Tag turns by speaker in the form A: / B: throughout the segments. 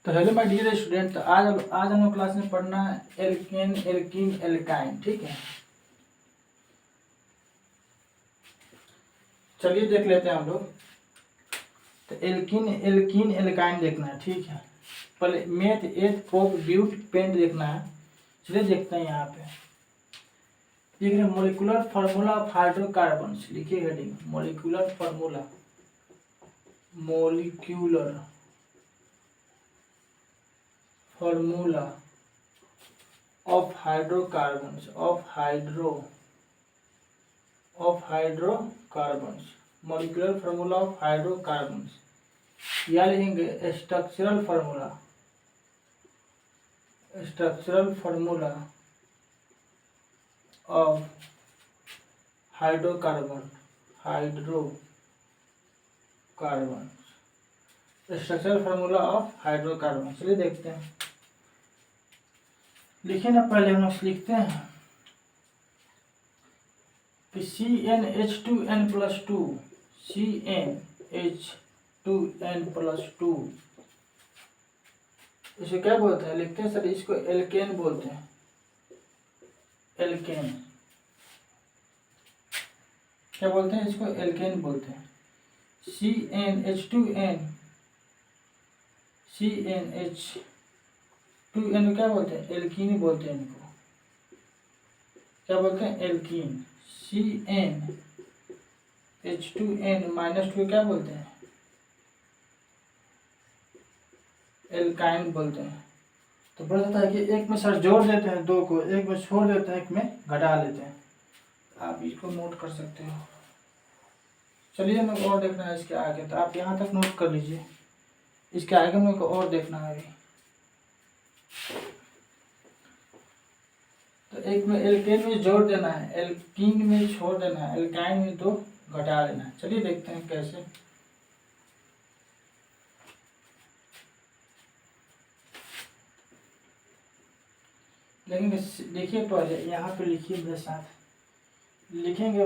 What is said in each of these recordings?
A: तो hello my dear student, तो आज हम लोग क्लास में पढ़ना है एल्केन, एल्कीन, एल्काइन। ठीक है, चलिए देख लेते हैं हम लोग। तो एल्कीन, एल्कीन, एल्काइन देखना है। ठीक है, पहले मेथ, एथ, प्रोप, ब्यूट, पेंट देखना है। चलिए देखते हैं। यहाँ पे लिख रहे मोलिकुलर फार्मूला ऑफ हाइड्रोकार्बन्स। लिखिए heading molecular formula, molecular formula of hydrocarbons, of hydrocarbons, molecular formula of hydrocarbons. या लिखेंगे structural formula, structural formula of hydrocarbon, hydrocarbon, structural formula of hydrocarbon. चलिए देखते हैं। लिखिए ना, पहले हम लोग लिखते हैं कि CnH2n+2, CnH2n+2 इसे क्या बोलते हैं? लिखते हैं सर, इसको एल्केन बोलते हैं। एल्केन क्या बोलते हैं? इसको एल्केन बोलते हैं। CnH2n क्या बोलते हैं? एल्कीन बोलते हैं। इनको क्या बोलते हैं? एल्कीन। CnH2n-2 क्या बोलते हैं? एल्काइन बोलते हैं। तो पता जाता है कि एक में सर जोड़ देते हैं दो को, एक में छोड़ देते हैं, एक में घटा लेते हैं। आप इसको नोट कर सकते हो। चलिए हमें और देखना है इसके आगे, तो आप यहाँ तक नोट कर लीजिए। इसके आगे में और देखना है अभी। तो एक में एल्केन में जोड़ देना है, एल्कीन में छोड़ देना है, एल्काइन में दो घटा देना है। चलिए देखते हैं कैसे। लेकिन देखिए, पहले यहाँ पे लिखिए मेरे साथ। लिखेंगे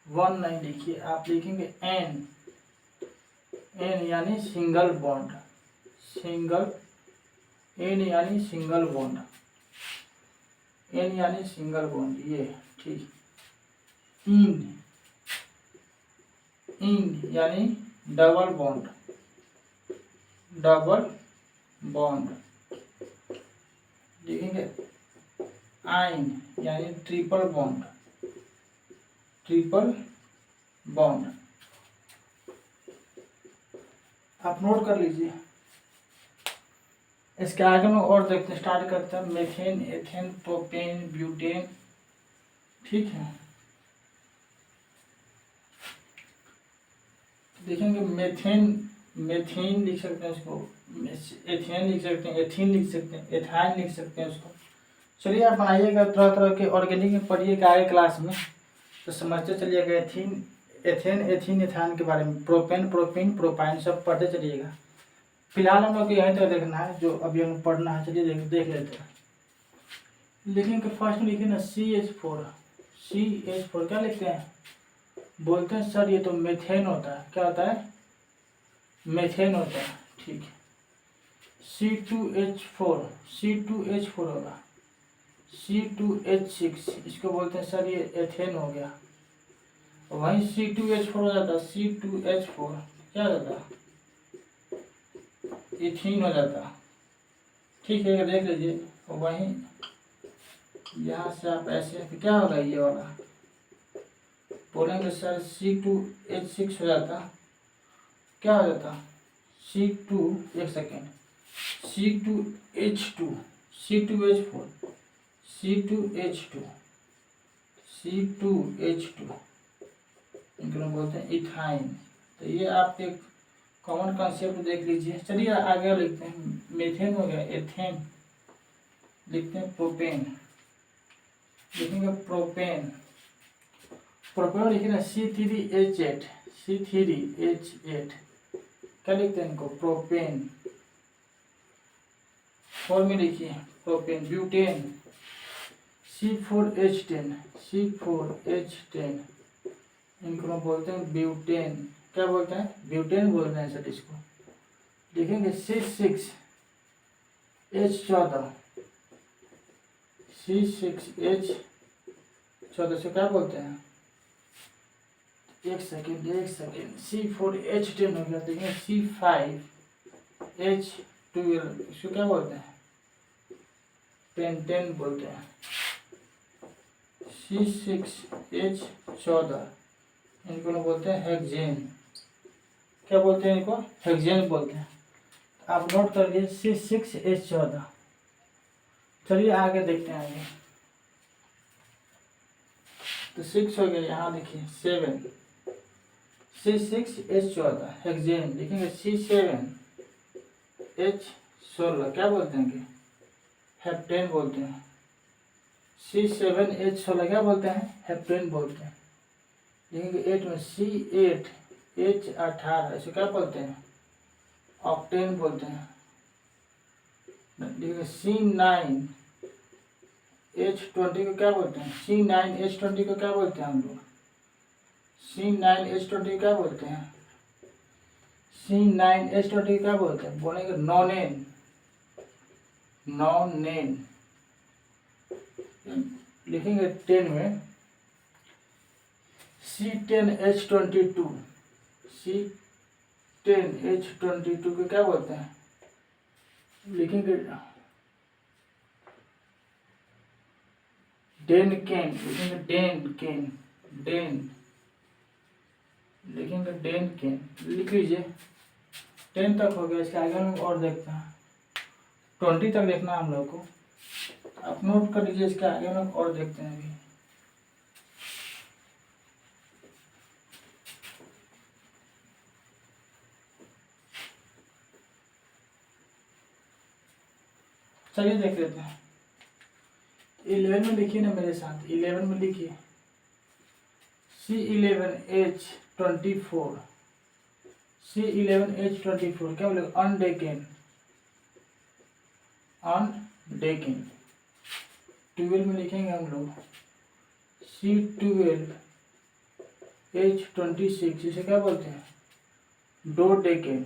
A: वन नहीं लिखिए, आप लिखेंगे एन यानी सिंगल बॉन्ड, एन यानी सिंगल बॉन्ड, एन यानी सिंगल बॉन्ड, ये ठीक। इन यानी डबल बॉन्ड लिखेंगे। आइन यानी ट्रिपल बॉन्ड। आप नोट कर लीजिए। इसके आगे में और देखते स्टार्ट करते हैं। Methane, ethane, propane, butane. ठीक है, देखेंगे मेथेन लिख सकते हैं इसको, एथेन लिख सकते हैं, एथीन लिख सकते हैं, एथाइन लिख सकते हैं उसको। चलिए आप बनाइएगा, तरह तरह के ऑर्गेनिक में पढ़िएगा आगे क्लास में, तो समझते चलिएगा। एथेन, एथीन, एथाइन के बारे में, प्रोपेन, प्रोपीन, प्रोपाइन सब पढ़ते चलिएगा। फिलहाल हम लोग को यहीं तक देखना है जो अभी हमें पढ़ना है। चलिए देख लेते हैं। लिखेंगे फर्स्ट में लिखिए ना CH4। क्या लिखते हैं? बोलते हैं सर ये तो मेथेन होता है। क्या होता है? मेथेन होता है। ठीक है। C2H4 होगा। C2H6 इसको बोलते हैं सर ये एथेन हो गया। वहीं C2H4 हो जाता है, C2H4 क्या हो जाता? इथीन हो जाता। ठीक है, देख लीजिए। वहीं यहाँ से आप ऐसे क्या होगा? ये वाला बोलेंगे सर C2H6 हो जाता। क्या हो जाता? एक सेकेंड, C2H4 इनको बोलते हैं इथाइन। तो ये आप एक कॉमन कॉन्सेप्ट देख लीजिए। चलिए आगे लिखते हैं। मेथेन हो गया, एथेन लिखते हैं। प्रोपेन लिखेंगे, प्रोपेन लिखे ना C3H8 क्या लिखते हैं इनको? प्रोपेन। फॉर में लिखिए प्रोपेन। ब्यूटेन C4H10 इनको बोलते हैं ब्यूटेन। क्या बोलते हैं? ब्यूटेन बोलते हैं सर इसको। देखेंगे C6H14, C6H14 से क्या बोलते हैं, एक सेकेंड C4H10 हो गया। देखेंगे C5H12 इसको क्या बोलते हैं, पेंटेन बोलते हैं। C6H14 इनको लोग बोलते हैं हेक्सेन। क्या बोलते हैं इनको, हेक्सेन बोलते हैं। आप नोट कर लीजिए C6H14। चलिए आगे देखते हैं आगे। तो 6 हो गया, यहाँ देखिए 7, C6H14 हेक्सेन। लिखेंगे C7H16 क्या बोलते हैं कि हेप्टेन बोलते हैं। C7H16 क्या बोलते हैं, हेप्टेन बोलते हैं। लिखेंगे 8 में C8H18 इसे क्या बोलते हैं, ऑक्टेन बोलते हैं। लिखेंगे C9H20 को क्या बोलते हैं, C9H20 को क्या बोलते हैं हम लोग, C9H20 क्या बोलते हैं, C9H20 क्या बोलते हैं, बोलेंगे नॉनेन। लिखेंगे 10 में C10H22, C10H22 को क्या बोलते हैं, लिखेंगे डेनकेन। लिखेंगे डेनकेन लिख लीजिए। 10 तक हो गया, इसके आगे हम और देखते हैं। 20 तक देखना है हम लोग को, आप नोट कर लीजिए। इसके आगे हम और देखते हैं अभी। चलिए देख लेते हैं। 11 में लिखिए ना मेरे साथ, 11 में लिखिए C11H24, C11H24 क्या बोले, अनडेकेन। 12 में लिखेंगे हम लोग C12H26 इसे क्या बोलते हैं, डोडेकेन।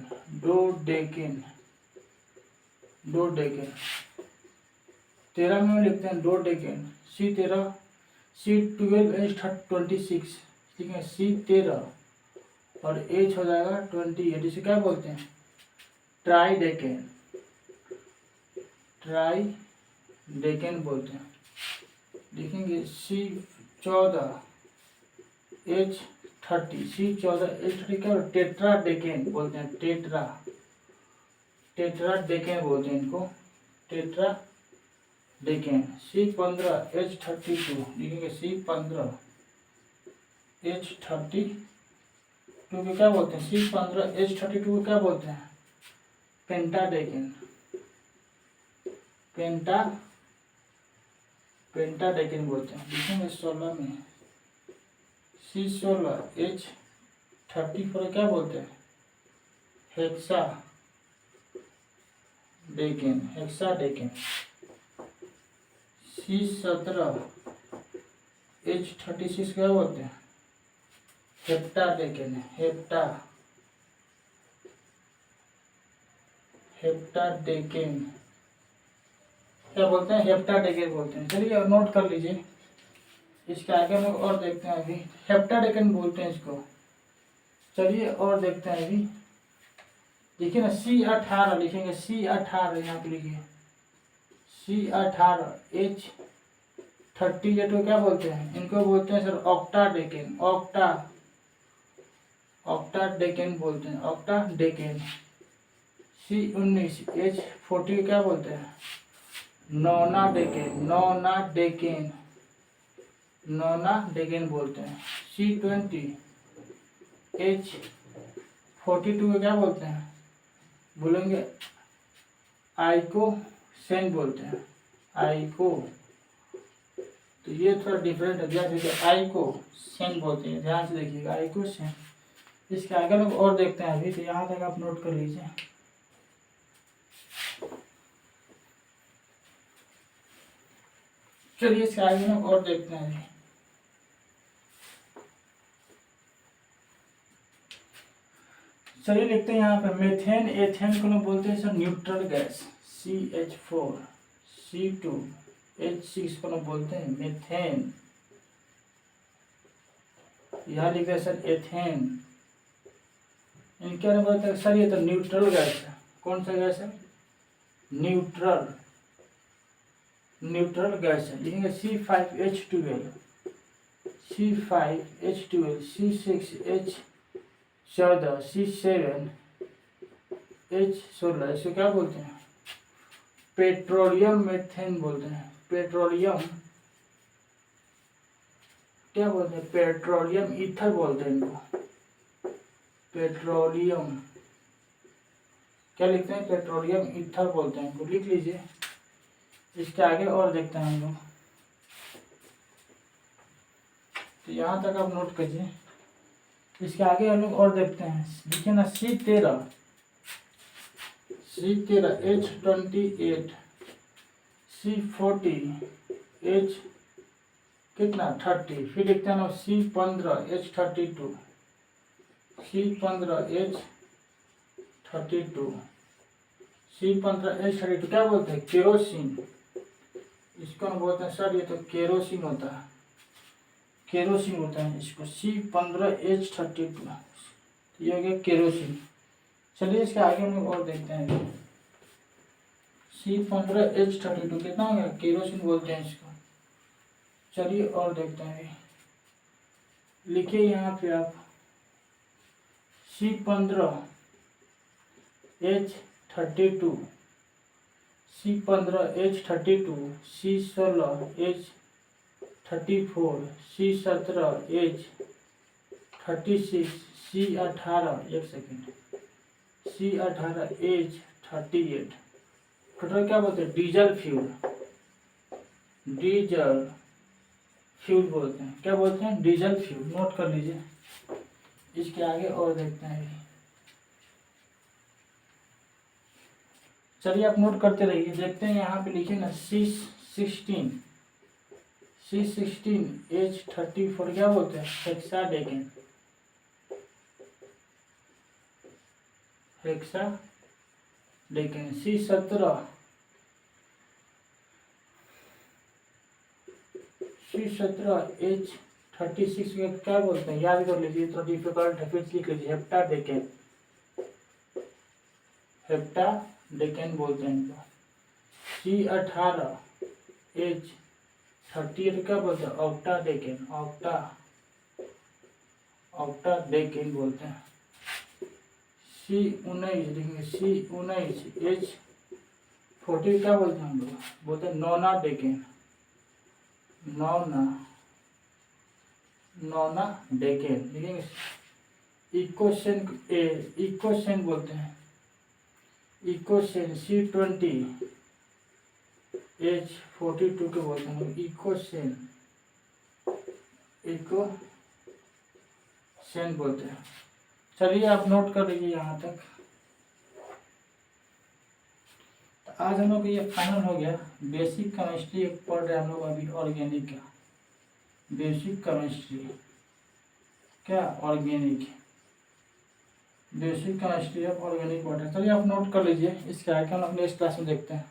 A: 13 में लिखते हैं डोडेकेन, C12H26 लिखेंगे C13 और H हो जाएगा 28, इसे क्या बोलते हैं, ट्राइडेकेन बोलते हैं। लिखेंगे C14H30 क्या टेट्राडेकेन बोलते हैं, टेट्राडेकेन बोलते हैं इनको, टेट्राडेकेन। C15H32 लिखेंगे C15H32 को क्या बोलते हैं, C15H32 को क्या बोलते हैं, पेंटाडेकेन बोलते हैं। लिखेंगे 16 में C16H34 क्या बोलते हैं, हेक्साडेकेन। C17H36 क्या बोलते हैं, हेप्टाडेकेन क्या बोलते हैं, हेप्टाडेकेन बोलते हैं। चलिए और नोट कर लीजिए। इसके आगे हम और देखते हैं अभी, हेप्टाडेकेन बोलते हैं इसको। चलिए और देखते हैं अभी। देखिए ना C18 लिखेंगे, C18 यहाँ पे लिखिए C18H38 को क्या बोलते हैं, इनको बोलते हैं सर ऑक्टाडेकेन। ऑक्टाडेकेन बोलते हैं, ऑक्टाडेकेन। C19H40 क्या बोलते हैं, नोनाडेकेन बोलते हैं। C20H42 को क्या बोलते हैं, बोलेंगे आइकोसेन बोलते हैं, आइको। तो ये थोड़ा डिफरेंट है, जैसे आइकोसेन बोलते हैं, ध्यान से देखिएगा, आइकोसेन। इसके आगे लोग और देखते हैं अभी, तो यहाँ तक आप नोट कर लीजिए। चलिए इसके आगे लोग और देखते हैं अभी। चलिए लिखते हैं यहाँ पे मेथेन एथेन को लोग बोलते हैं sir neutral gas CH4 C2H6 को लोग बोलते हैं मेथेन। यहाँ लिखते हैं सर एथेन। इनके बोलते हैं सर ये तो न्यूट्रल गैस है। कौन सा गैस है? न्यूट्रल गैस है। लिखेंगे C5H12 C5H12 C6H14 C7H16 इसको क्या बोलते हैं? पेट्रोलियम मेथेन बोलते हैं। पेट्रोलियम क्या बोलते हैं? पेट्रोलियम ईथर बोलते हैं इनको। पेट्रोलियम क्या लिखते हैं? पेट्रोलियम ईथर बोलते हैं इनको। लिख लीजिए। इसके आगे और देखते हैं हम लोग। तो यहाँ तक आप नोट कीजिए। इसके आगे हम लोग और देखते हैं। देखिए ना C13 H28 C40 H कितना 30। फिर लिखते हैं ना C15 H32 C15H32 क्या बोलते हैं? केरोसिन। इसको हम बोलते हैं सर ये तो केरोसिन होता है। केरोसिन होता है इसको C15H32 ये हो गया केरोसिन। चलिए इसके आगे हम लोग और देखते हैं। C15H32 कितना हो गया? केरोसिन बोलते हैं इसको। चलिए और देखते हैं। लिखिए यहाँ पे आप C15H32 C16H34 C17H36 C18 एक सेकेंड C18H38 टोटल क्या बोलते हैं? डीजल फ्यूल बोलते हैं। क्या बोलते हैं? Diesel fuel. नोट कर लीजिए। इसके आगे और देखते हैं। चलिए आप नोट करते रहिए। देखते हैं यहाँ पे लिखे ना C16H34 क्या बोलते हैं? हेक्साडेकेन। C17H36 क्या बोलते हैं? याद कर लीजिए। थोड़ा डिफिकल्ट है फिर लिख लीजिए। हेप्टाडेकेन बोलते हैं इनको। C18H38 क्या बोलते हैं? ऑक्टाडेकेन बोलते हैं। C19 लिखेंगे C19H40 क्या बोलते हैं हम लोग? बोलते हैं नोनाडेकेन। लिखेंगे। इकोसेन बोलते हैं। C20H42 के बोलते हैं इकोसेन बोलते हैं। चलिए आप नोट कर लीजिए यहाँ तक। तो आज हम लोग ये फाइनल हो गया। बेसिक केमिस्ट्री पढ़ रहे हम लोग अभी ऑर्गेनिक का। बेसिक केमिस्ट्री क्या? Organic. Basic chemistry of organic water. चलिए आप नोट कर लीजिए। इसके आगे हम नेक्स्ट क्लास में देखते हैं।